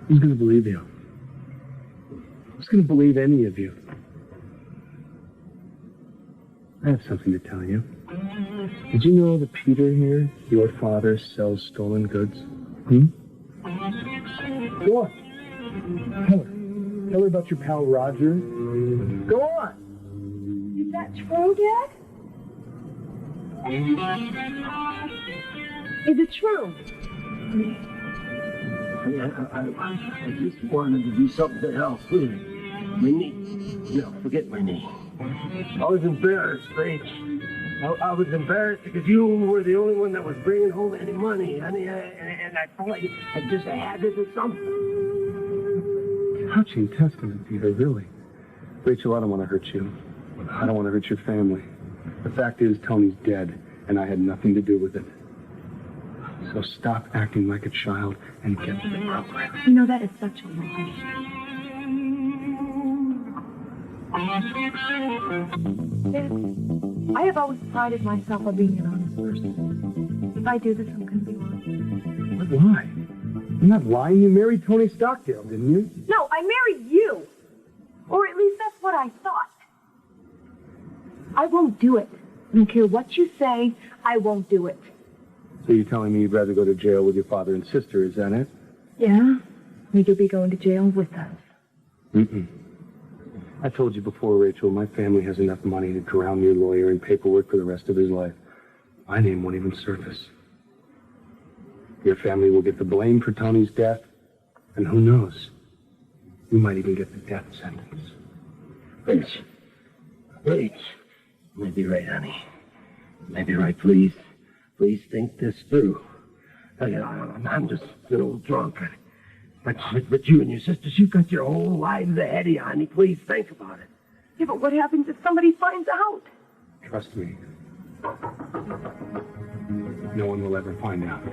Who's going to believe you? Who's going to believe any of you? I have something to tell you. Did you know that Peter here, your father, sells stolen goods? Go on. Tell her. Tell her about your pal Roger. Go on. Is that true, Dad? Is it true? I just wanted to do something else. Really. My knee. No, forget my knee. I was embarrassed, Rach. I was embarrassed because you were the only one that was bringing home any money, honey. And I felt like I just had to do something. Touching testament, Peter, really. Rachel, I don't want to hurt you. I don't want to hurt your family. The fact is, Tony's dead, and I had nothing to do with it. So stop acting like a child and get to the program. You know, that is such a lie. Dad, I have always prided myself on being an honest person. If I do this, I'm going to be lying. What lie? You're not lying. You married Tony Stockdale, didn't you? No, I married you. Or at least that's what I thought. I won't do it. I don't care what you say, I won't do it. So you're telling me you'd rather go to jail with your father and sister, is that it? Yeah, you'll be going to jail with us. I told you before, Rachel, my family has enough money to drown your lawyer in paperwork for the rest of his life. My name won't even surface. Your family will get the blame for Tony's death, and who knows, you might even get the death sentence. Rach. Maybe right, honey. Maybe right, please. Please think this through. I'm just a little drunk. But you and your sisters, you've got your whole lives ahead of you, honey. Please think about it. Yeah, but what happens if somebody finds out? Trust me. No one will ever find out.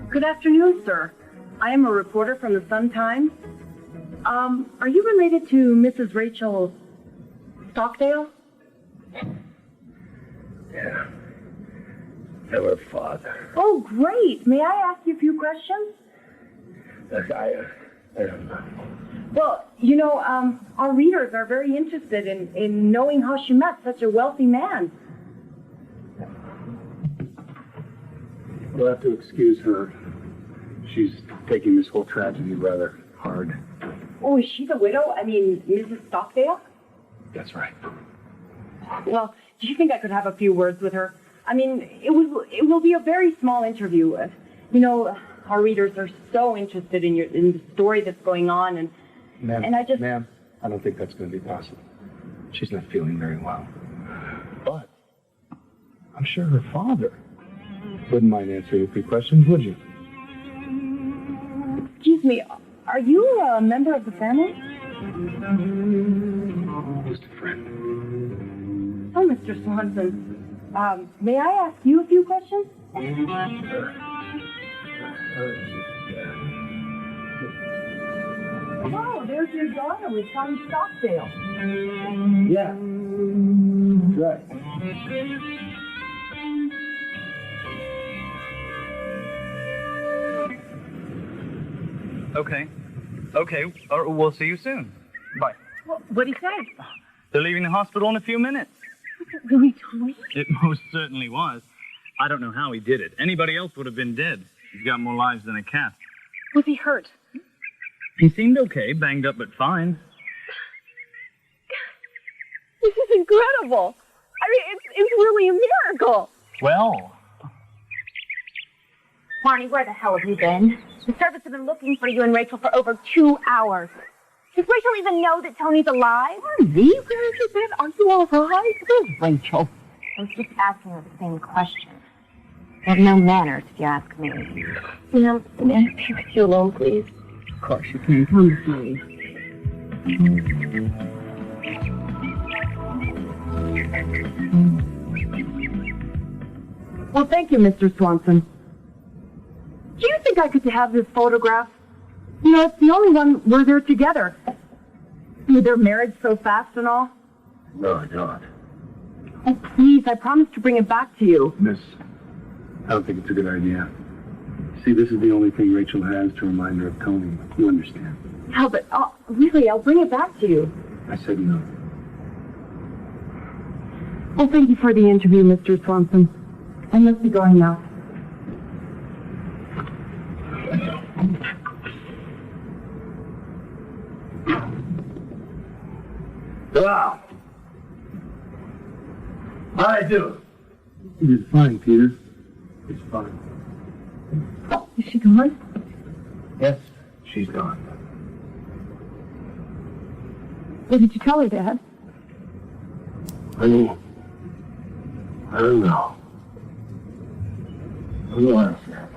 Good afternoon, sir. I am a reporter from the Sun-Times. Are you related to Mrs. Rachel Stockdale? Yeah. I'm her father. Oh, great. May I ask you a few questions? Look, I don't know. Well, you know, our readers are very interested in knowing how she met such a wealthy man. You'll have to excuse her. She's taking this whole tragedy rather hard. Oh, is she the widow? I mean, Mrs. Stockdale? That's right. Well, do you think I could have a few words with her? I mean, it will be a very small interview. You know, our readers are so interested in the story that's going on, and Ma'am, I just... Ma'am, I don't think that's going to be possible. She's not feeling very well. But I'm sure her father wouldn't mind answering a few questions, would you? Excuse me, are you a member of the family? Just a friend. Oh, Mr. Swanson. May I ask you a few questions? Oh, there's your daughter with Tony Stockdale. Yeah. That's right. Okay. We'll see you soon. Bye. What'd he say? They're leaving the hospital in a few minutes. Was it really Tony? It most certainly was. I don't know how he did it. Anybody else would have been dead. He's got more lives than a cat. Was he hurt? He seemed okay, banged up but fine. This is incredible. I mean, it's really a miracle. Well... Marnie, where the hell have you been? The service have been looking for you and Rachel for over 2 hours. Does Rachel even know that Tony's alive? Marnie, where have you been? Are you all right? Where's Rachel? I was just asking her the same question. You have no manners, if you ask me. Ma'am, may I be with you alone, please? Of course you can. Come with me. Well, thank you, Mr. Swanson. Do you think I could have this photograph? You know, it's the only one where they're together. With their marriage so fast and all? No, I don't. Oh, please, I promised to bring it back to you. Miss, I don't think it's a good idea. See, this is the only thing Rachel has to remind her of Tony. You understand? No, but really, I'll bring it back to you. I said no. Well, thank you for the interview, Mr. Swanson. I must be going now. Wow. How'd I do? It's fine, Peter. It's fine. Is she gone? Yes, she's gone. What did you tell her, Dad? Honey, I don't know. I don't know what I said.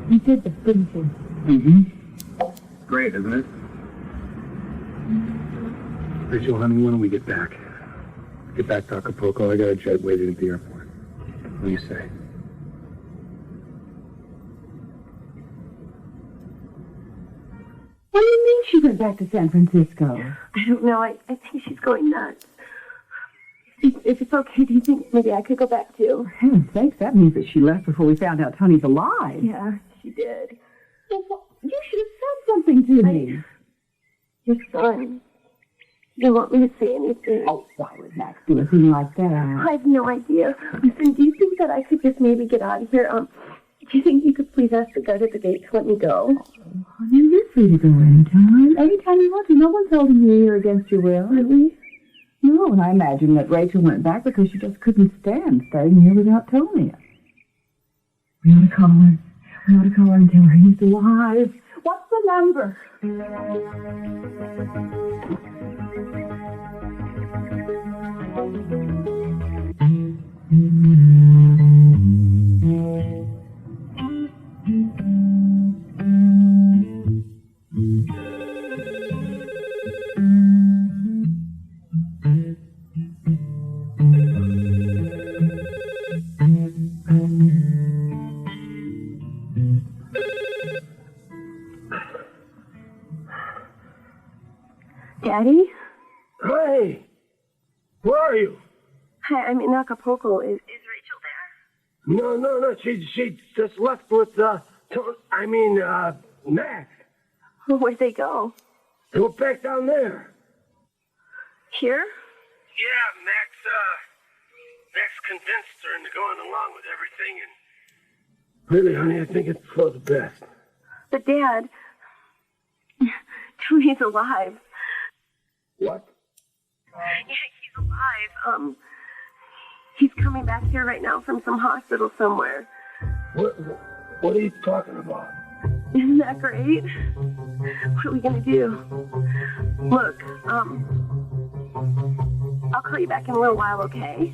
You did this, didn't you? Mm-hmm. Great, isn't it? Rachel, honey, when do we get back? Get back to Acapulco. I got a jet waiting at the airport. What do you say? What do you mean she went back to San Francisco? I don't know. I think she's going nuts. If it's okay, do you think maybe I could go back too? For heaven's sakes, that means that she left before we found out Tony's alive. Yeah, she did. Well, you should have said something to me. Your son. You don't want me to say anything. Oh, why would Max do a thing like that? I have no idea. Listen, do you think that I could just maybe get out of here? Do you think you could please ask the guard at the gate to let me go? Oh, honey, you're free to go anytime. Anytime you want to. No one's holding you here against your will. Really? No, and I imagine that Rachel went back because she just couldn't stand staying here without Tony. We ought to call her. We ought to call her and tell her he's alive. What's the number? Daddy? Hey! Where are you? Hi, I'm in Acapulco. Is Rachel there? No. She just left with, Max. Where'd they go? They were back down there. Here? Yeah, Max convinced her into going along with everything, and really, honey, I think it's for the best. But Dad, Tony's alive. What? Yeah, he's alive. He's coming back here right now from some hospital somewhere. What are you talking about? Isn't that great? What are we gonna do? Look, I'll call you back in a little while, okay?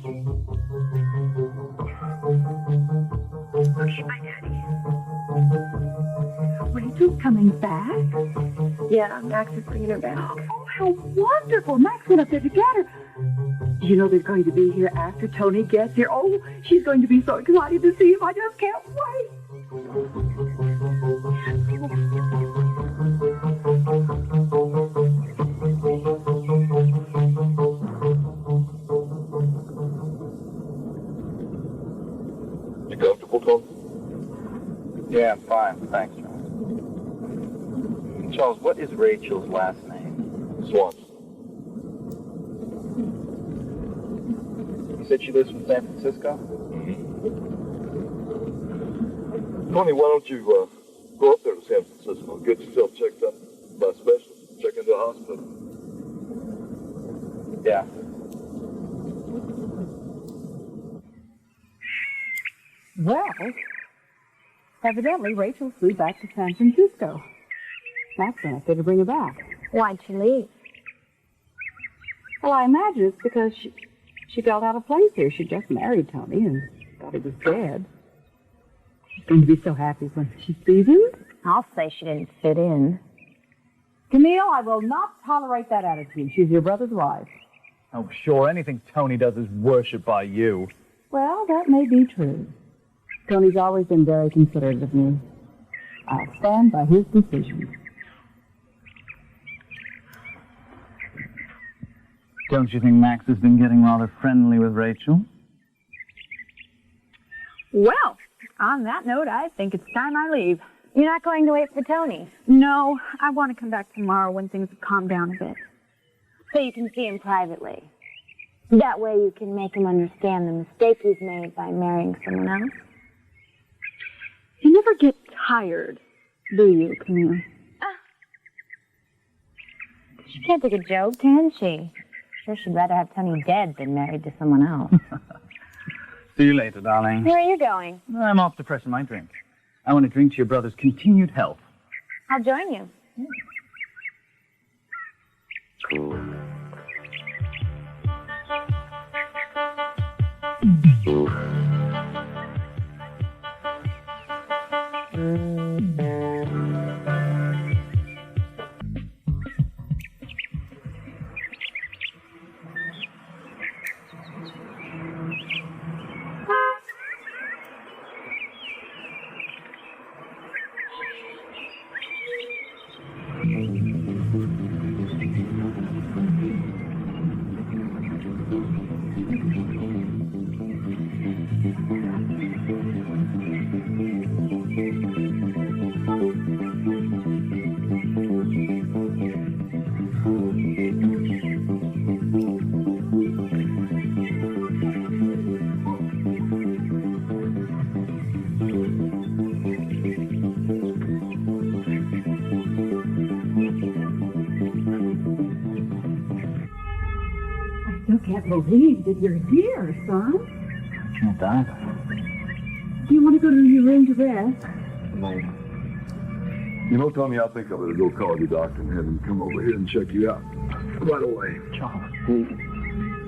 Okay, bye, Daddy. Rachel's coming back? Yeah, Max is bringing her back. Oh, how wonderful. Max went up there to get her. You know they're going to be here after Tony gets here. Oh, she's going to be so excited to see him. I just can't wait. You comfortable, Tom? Yeah, I'm fine. Thanks, Charles. Charles, what is Rachel's last name? Swanson. You said she lives in San Francisco? Tony, why don't you go up there to San Francisco and get yourself checked up by a specialist, check into the hospital? Yeah. Well, evidently Rachel flew back to San Francisco. Max went up there to bring her back. Why'd she leave? Well, I imagine it's because she felt out of place here. She just married Tony and thought he was dead. She's going to be so happy when she sees him. I'll say she didn't fit in. Camille, I will not tolerate that attitude. She's your brother's wife. Oh, sure. Anything Tony does is worshipped by you. Well, that may be true. Tony's always been very considerate of me. I'll stand by his decision. Don't you think Max has been getting rather friendly with Rachel? Well, on that note, I think it's time I leave. You're not going to wait for Tony? No, I want to come back tomorrow when things have calmed down a bit. So you can see him privately. That way you can make him understand the mistake he's made by marrying someone else. You never get tired, do you, Camille? She can't take a joke, can she? Sure, she'd rather have Tony dead than married to someone else. See you later, darling. Where are you going? I'm off to freshen my drink. I want to drink to your brother's continued health. I'll join you. I can't believe that you're here, son. Can't I? Do you want to go to your room to rest? You know, Tommy, I think I better go call your doctor and have him come over here and check you out right away. Charles, please.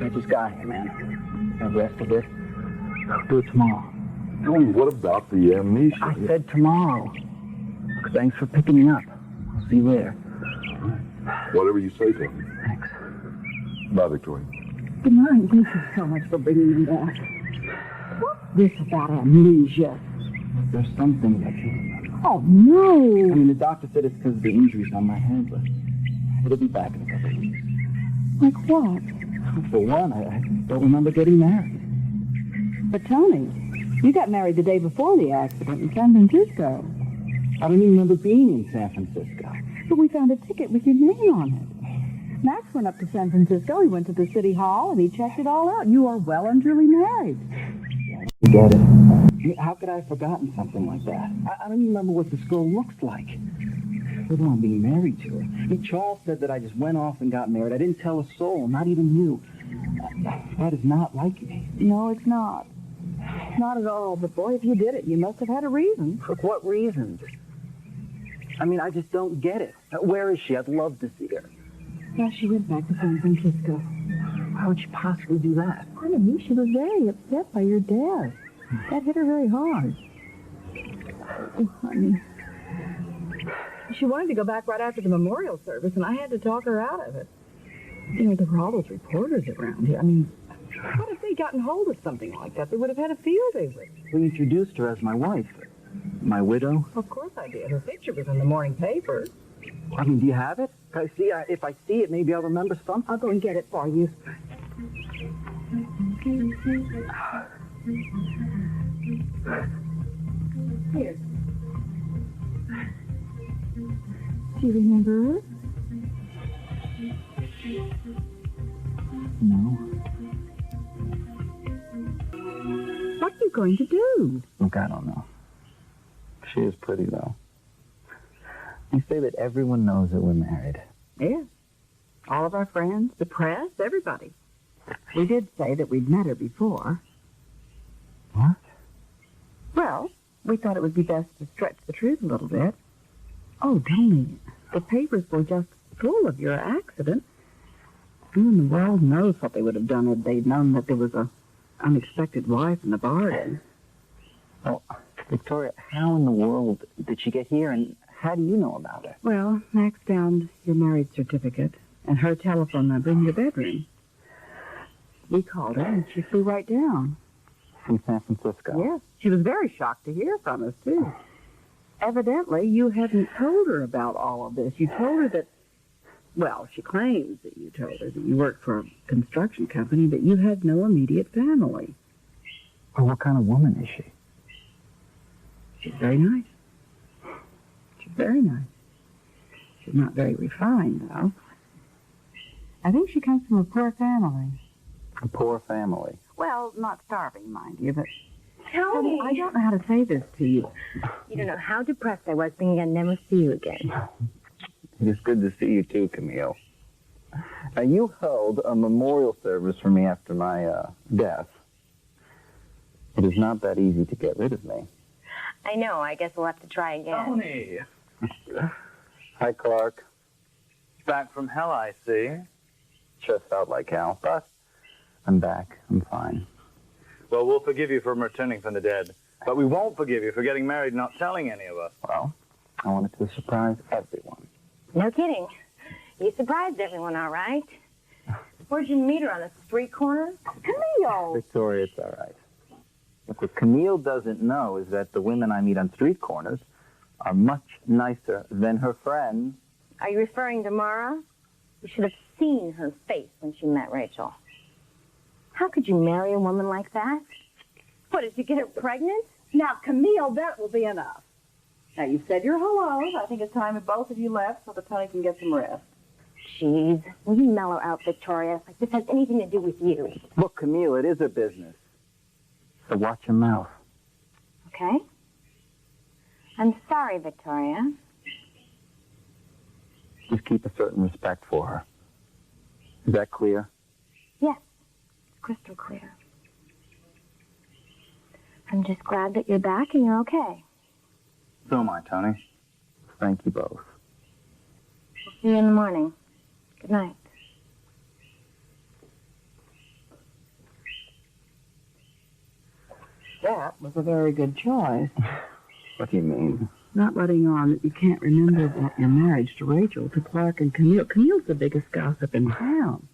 Let this guy here, man. The rest of it, I'll do it tomorrow. Tony, what about the amnesia? I said tomorrow. Thanks for picking me up. I'll see you later. Whatever you say, Tommy. Thanks. Bye, Victoria. Good night. Thank you so much for bringing me back. What's this about amnesia? There's something that you... Oh, no. I mean, the doctor said it's because of the injuries on my head, but it'll be back in a couple of weeks. Like what? For one, I don't remember getting married. But Tony, you got married the day before the accident in San Francisco. I don't even remember being in San Francisco. But we found a ticket with your name on it. Max went up to San Francisco. He went to the city hall, and he checked it all out. You are well and truly married. Get it? I mean, how could I have forgotten something like that? I don't even remember what this girl looks like. Let alone being married to her. I mean, Charles said that I just went off and got married. I didn't tell a soul, not even you. That is not like me. No, it's not. Not at all. But boy, if you did it, you must have had a reason. For what reasons? I mean, I just don't get it. Where is she? I'd love to see her. Well, she went back to San Francisco. Why would she possibly do that? Honey, she was very upset by your death. That hit her very hard. Oh, honey. She wanted to go back right after the memorial service, and I had to talk her out of it. You know, there were all those reporters around here. I mean, what if they'd gotten hold of something like that? They would have had a field day with her. We introduced her as my wife. My widow. Of course I did. Her picture was in the morning paper. I mean, do you have it? If I see it, maybe I'll remember something. I'll go and get it for you. Here. Do you remember her? No. What are you going to do? Look, I don't know. She is pretty, though. You say that everyone knows that we're married. Yeah. All of our friends, the press, everybody. We did say that we'd met her before. What? Well, we thought it would be best to stretch the truth a little bit. Oh, Tony, the papers were just full of your accident. Who in the world knows what they would have done if they'd known that there was a unexpected wife in the bargain? Well, Victoria, how in the world did she get here, and how do you know about her? Well, Max found your marriage certificate and her telephone number in your bedroom. We called her, and she flew right down. From San Francisco? Yes. She was very shocked to hear from us, too. evidently you hadn't told her about all of this. You told her that, well, she claims that you told her that you worked for a construction company, but you had no immediate family. Well, what kind of woman is she? She's very nice. She's very nice. She's not very refined, though. I think she comes from a poor family. A poor family? Well, not starving, mind you, but... Tony! I don't know how to say this to you. You don't know how depressed I was thinking I'd never see you again. It's good to see you too, Camille. Now, you held a memorial service for me after my death. It is not that easy to get rid of me. I know. I guess we'll have to try again. Tony! Hi, Clark. Back from hell, I see. Sure felt like hell, but I'm back. I'm fine. Well, we'll forgive you for returning from the dead, but we won't forgive you for getting married and not telling any of us. Well, I wanted to surprise everyone. No kidding. You surprised everyone, all right. Where'd you meet her, on the street corner? Camille! Victoria, it's all right. Look, what Camille doesn't know is that the women I meet on street corners are much nicer than her friends. Are you referring to Mara? You should have seen her face when she met Rachel. How could you marry a woman like that? What, did you get her pregnant? Now, Camille, that will be enough. Now, you've said your hellos. I think it's time that both of you left so that Tony can get some rest. Jeez, will you mellow out, Victoria? Like this has anything to do with you. Look, Camille, it is a business. So watch your mouth. Okay? I'm sorry, Victoria. Just keep a certain respect for her. Is that clear? Yes, it's crystal clear. I'm just glad that you're back and you're okay. So am I, Tony. Thank you both. We'll see you in the morning. Good night. That was a very good choice. What do you mean? Not letting on that you can't remember about your marriage to Rachel, to Clark and Camille. Camille's the biggest gossip in town.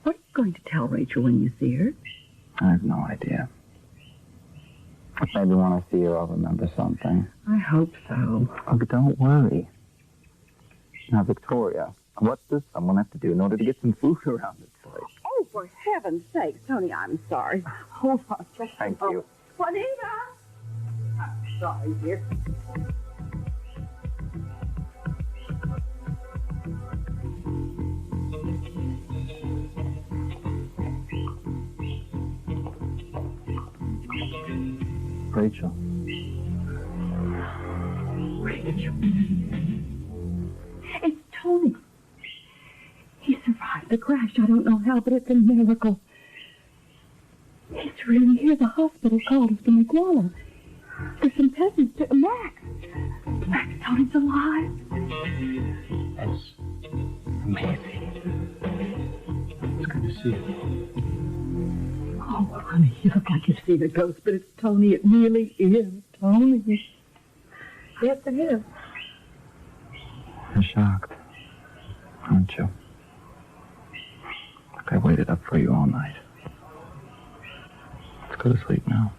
What are you going to tell Rachel when you see her? I have no idea. Maybe when I see her, I'll remember something. I hope so. Oh, but don't worry. Now, Victoria, what does someone have to do in order to get some food around this place? Oh, for heaven's sake, Tony, I'm sorry. Hold on just a Thank moment. you. Juanita! I'm sorry, dear. Rachel. Rachel. It's Tony. He survived the crash. I don't know how, but it's a miracle. He's really here. The hospital called us from Iguala. There's some peasants to Max. Max, Tony's alive. That's amazing. It's good to see you. Oh, honey, you look like you've seen a ghost, but it's Tony. It really is Tony. Yes, it is. You're shocked, aren't you? Look, I waited up for you all night. Let's go to sleep now.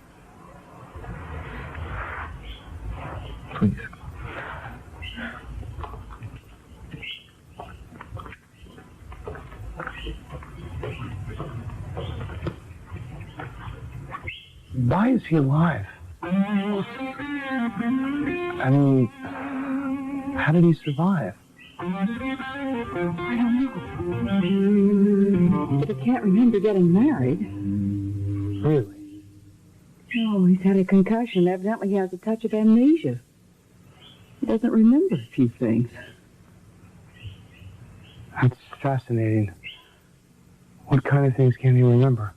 Please. Why is he alive? I mean, how did he survive? I don't know. But he can't remember getting married. Really? No, he's had a concussion. Evidently, he has a touch of amnesia. He doesn't remember a few things. That's fascinating. What kind of things can he remember?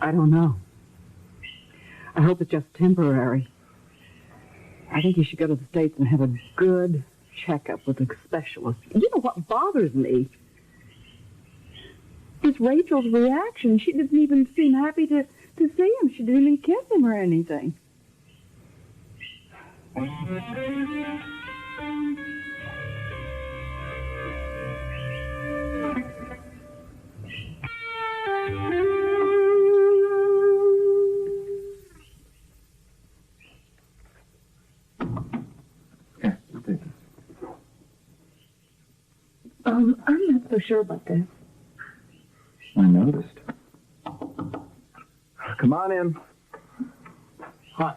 I don't know. I hope it's just temporary. I think you should go to the States and have a good checkup with a specialist. You know what bothers me? Is Rachel's reaction. She didn't even seem happy to see him. She didn't even kiss him or anything. I'm not so sure about this. I noticed. Come on in. Hi.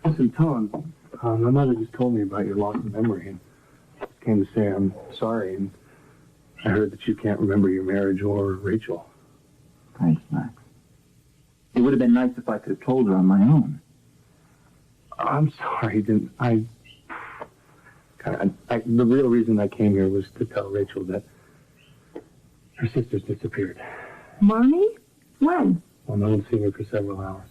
Listen, Tom, my mother just told me about your loss of memory and came to say I'm sorry, and I heard that you can't remember your marriage or Rachel. Thanks, Max. It would have been nice if I could have told her on my own. I'm sorry, the real reason I came here was to tell Rachel that her sister's disappeared. Marnie? When? Well, no one's seen her for several hours.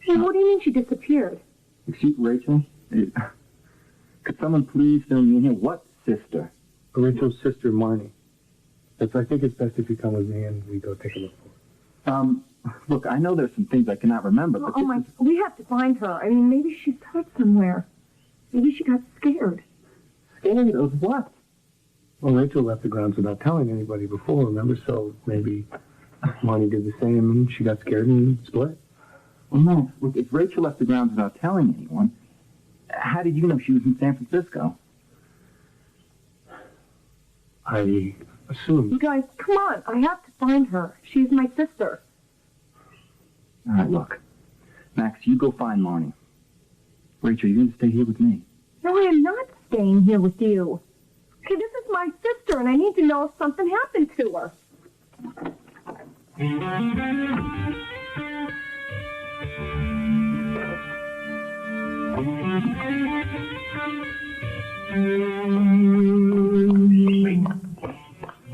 Hey, what do you mean she disappeared? Excuse Rachel? Could someone please fill me in here? What sister? Rachel's sister, Marnie. I think it's best if you come with me and we go take a look for her. Look, I know there's some things I cannot remember, but we have to find her. I mean, maybe she's hurt somewhere. Maybe she got scared. Scared of what? Well, Rachel left the grounds without telling anybody before, remember? So maybe Marnie did the same and she got scared and split. Well, no. Look, if Rachel left the grounds without telling anyone, how did you know she was in San Francisco? I assumed. You guys, come on. I have to find her. She's my sister. All right, look. Max, you go find Marnie. Rachel, you're going to stay here with me. No, I am not staying here with you. Okay, this is my sister, and I need to know if something happened to her.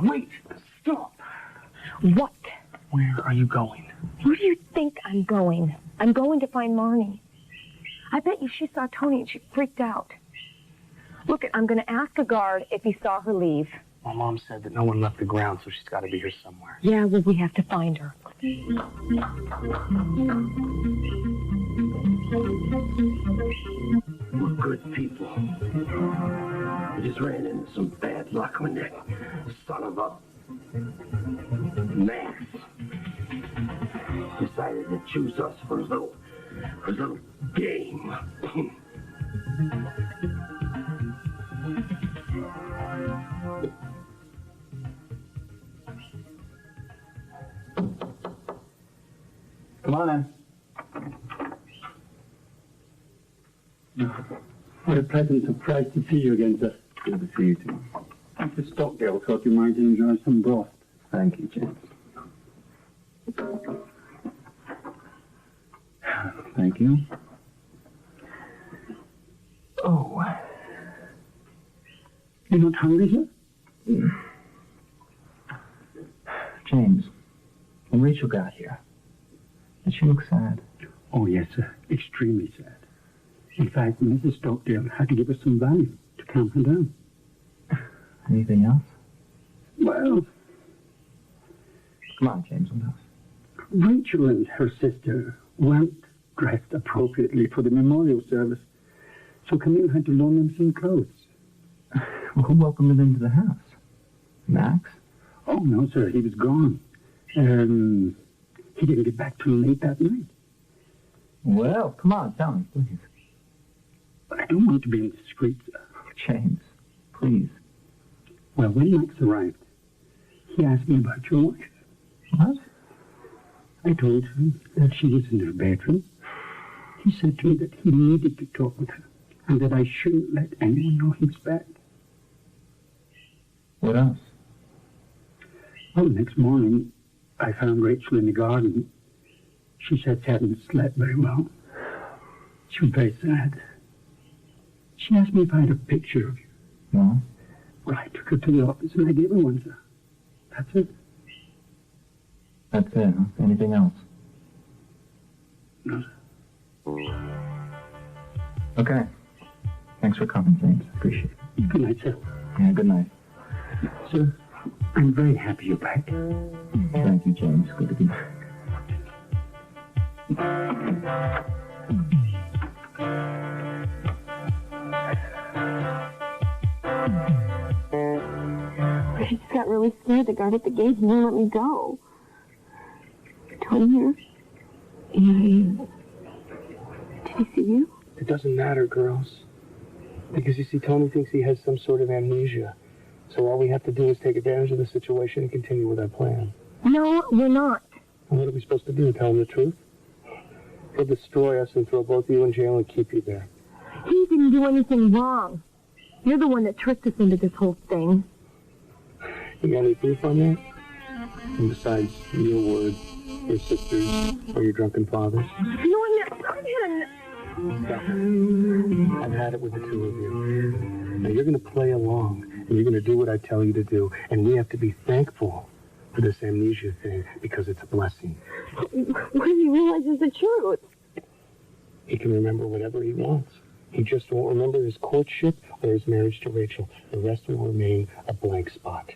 Wait! Stop! What? Where are you going? Where do you think I'm going? I'm going to find Marnie. I bet you she saw Tony and she freaked out. Look, I'm going to ask a guard if he saw her leave. My mom said that no one left the ground, so she's got to be here somewhere. Yeah, well, we have to find her. We're good people. We just ran into some bad luck when that son of a Max decided to choose us for his little game. Come on in. What a pleasant surprise to see you again, sir. Good to see you, too. Mr. Stockdale thought you might enjoy some broth. Thank you, James. Thank you. Oh. You're not hungry, sir? James, when Rachel got here, did she look sad? Oh, yes, sir. Extremely sad. In fact, Mrs. Stockdale had to give us some value to calm her down. Anything else? Well, come on, James, what else? Rachel and her sister weren't dressed appropriately for the memorial service, so Camille had to loan them some clothes. Well, who welcomed them into the house? Max? Oh, no, sir. He was gone. He didn't get back till late that night. Well, come on, tell me, please. But I don't want to be indiscreet, sir. James, please. Well, when Max arrived, he asked me about your wife. What? I told him that she was in her bedroom. He said to me that he needed to talk with her and that I shouldn't let anyone know he was back. What else? Well, the next morning, I found Rachel in the garden. She said she hadn't slept very well. She was very sad. She asked me if I had a picture of you. No. Well, I took her to the office and I gave her one, sir. That's it. That's it, huh? Anything else? No, sir. Okay. Thanks for coming, James. Appreciate it. Good night, sir. Yeah, good night. Sir, I'm very happy you're back. Thank you, James. Good to be back. I just got really scared. The guard at the gate wouldn't let me go. Tony here? Yeah, he is. Did he see you? It doesn't matter, girls. Because you see, Tony thinks he has some sort of amnesia. So all we have to do is take advantage of the situation and continue with our plan. No, we're not. And what are we supposed to do? Tell him the truth? He'll destroy us and throw both of you in jail and keep you there. He didn't do anything wrong. You're the one that tricked us into this whole thing. You got any proof on that? And besides your words, your sisters, or your drunken fathers? No, Stop it. I've had it with the two of you. Now you're going to play along, and you're going to do what I tell you to do, and we have to be thankful for this amnesia thing because it's a blessing. When he realizes the truth. He can remember whatever he wants. He just won't remember his courtship or his marriage to Rachel. The rest will remain a blank spot.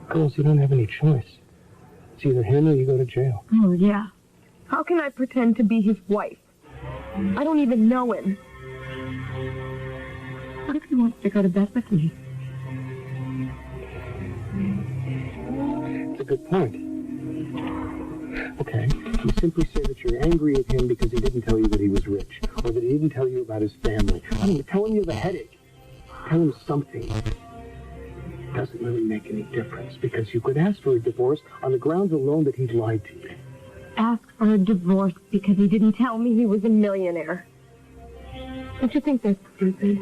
Girls, you don't have any choice. It's either him or you go to jail. Oh, yeah. How can I pretend to be his wife? I don't even know him. What if he wants to go to bed with me? It's a good point. Okay, you simply say that you're angry at him because he didn't tell you that he was rich, or that he didn't tell you about his family. I mean, tell him you have a headache. Tell him something. It doesn't really make any difference, because you could ask for a divorce on the grounds alone that he lied to you. Ask for a divorce because he didn't tell me he was a millionaire. Don't you think that's stupid?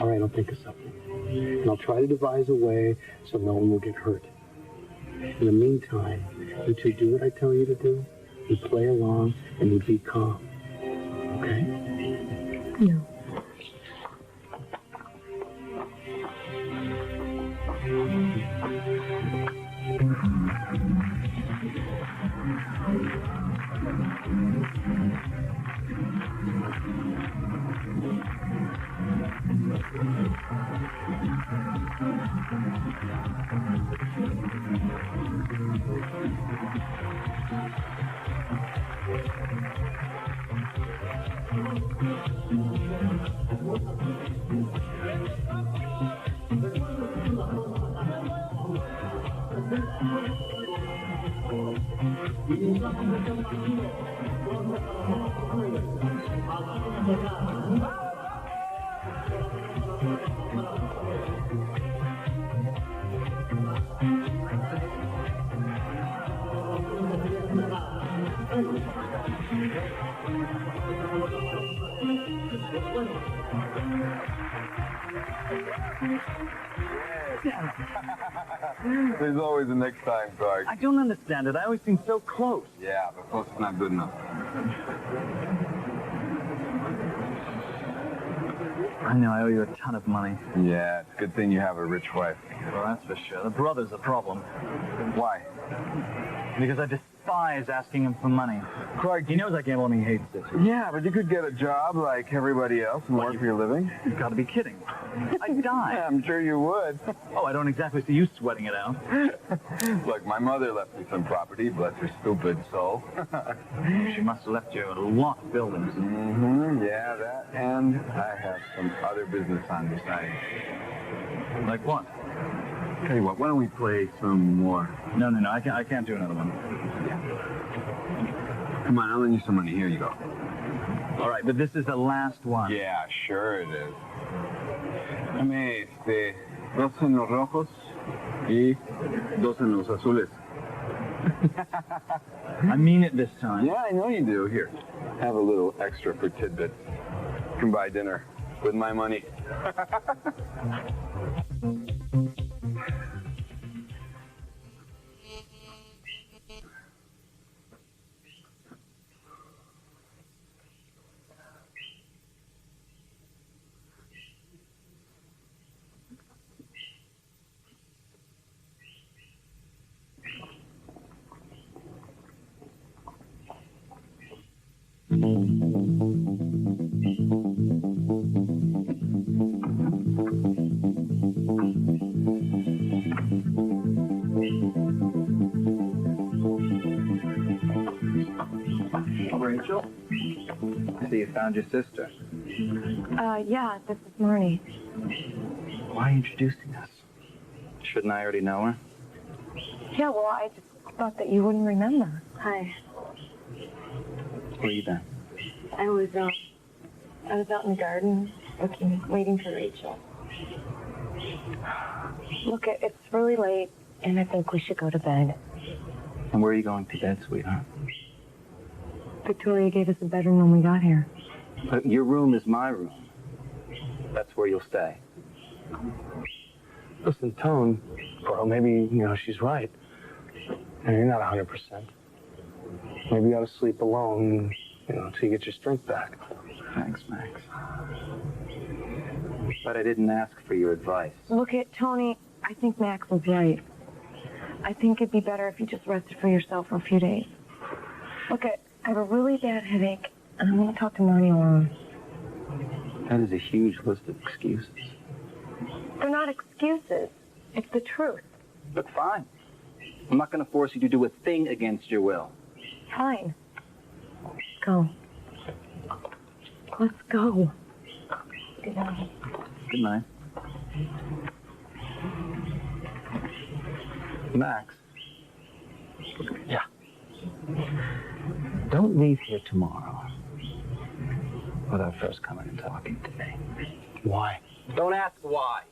All right, I'll think of something. And I'll try to devise a way so no one will get hurt. In the meantime, you two do what I tell you to do. You play along and you be calm. Okay? No. There's always a next time, Clark. I don't understand it. I always seem so close. Yeah, but close is not good enough. I know I owe you a ton of money. Yeah, it's a good thing you have a rich wife. Well, that's for sure. The brother's a problem. Why? Because I despise asking him for money. Clark, He knows I gamble and he hates it. yeah, but you could get a job like everybody else and work for your living. You've got to be kidding. I'd die. Yeah, I'm sure you would. Oh, I don't exactly see you sweating it out. Look, my mother left me some property, bless her stupid soul. She must have left you a lot of buildings. Mm-hmm, yeah, that. And I have some other business on the side. Like what? Tell you what, why don't we play some more? No, I can't do another one. Come on, I'll lend you some money. Here you go. All right, but this is the last one. Yeah, sure it is. Dame, 2 en los rojos y 2 en los azules. I mean it this time. Yeah, I know you do. Here, have a little extra for tidbits. You can buy dinner with my money. Rachel, I see you found your sister. Yeah, this is Marnie. Why are you introducing us? Shouldn't I already know her? Yeah, well, I just thought that you wouldn't remember. Hi. Where you been? I was, I was out in the garden, waiting for Rachel. Look, it's really late, and I think we should go to bed. And where are you going to bed, sweetheart? Victoria gave us a bedroom when we got here. But your room is my room. That's where you'll stay. Listen, Tone, bro, maybe, she's right. And you're not 100%. Maybe you ought to sleep alone, until you get your strength back. Thanks, Max. But I didn't ask for your advice. Look at Tony. I think Max was right. I think it'd be better if you just rested for yourself for a few days. Look, I have a really bad headache, and I want to talk to Marnie alone. That is a huge list of excuses. They're not excuses. It's the truth. But fine. I'm not going to force you to do a thing against your will. Fine. Go. Let's go. Good night. Good night. Max. Yeah. Don't leave here tomorrow without first coming and talking to me. Why? Don't ask why.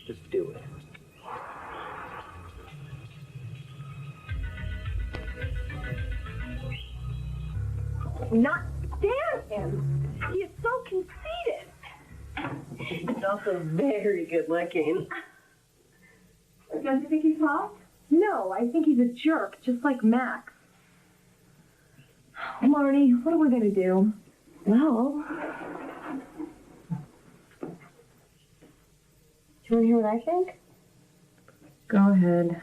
Just do it. Not stand him. He is so conceited. He's also very good looking. Don't you think he's hot? No, I think he's a jerk, just like Max. Marnie, what are we going to do? Well, do you want to hear what I think? Go ahead.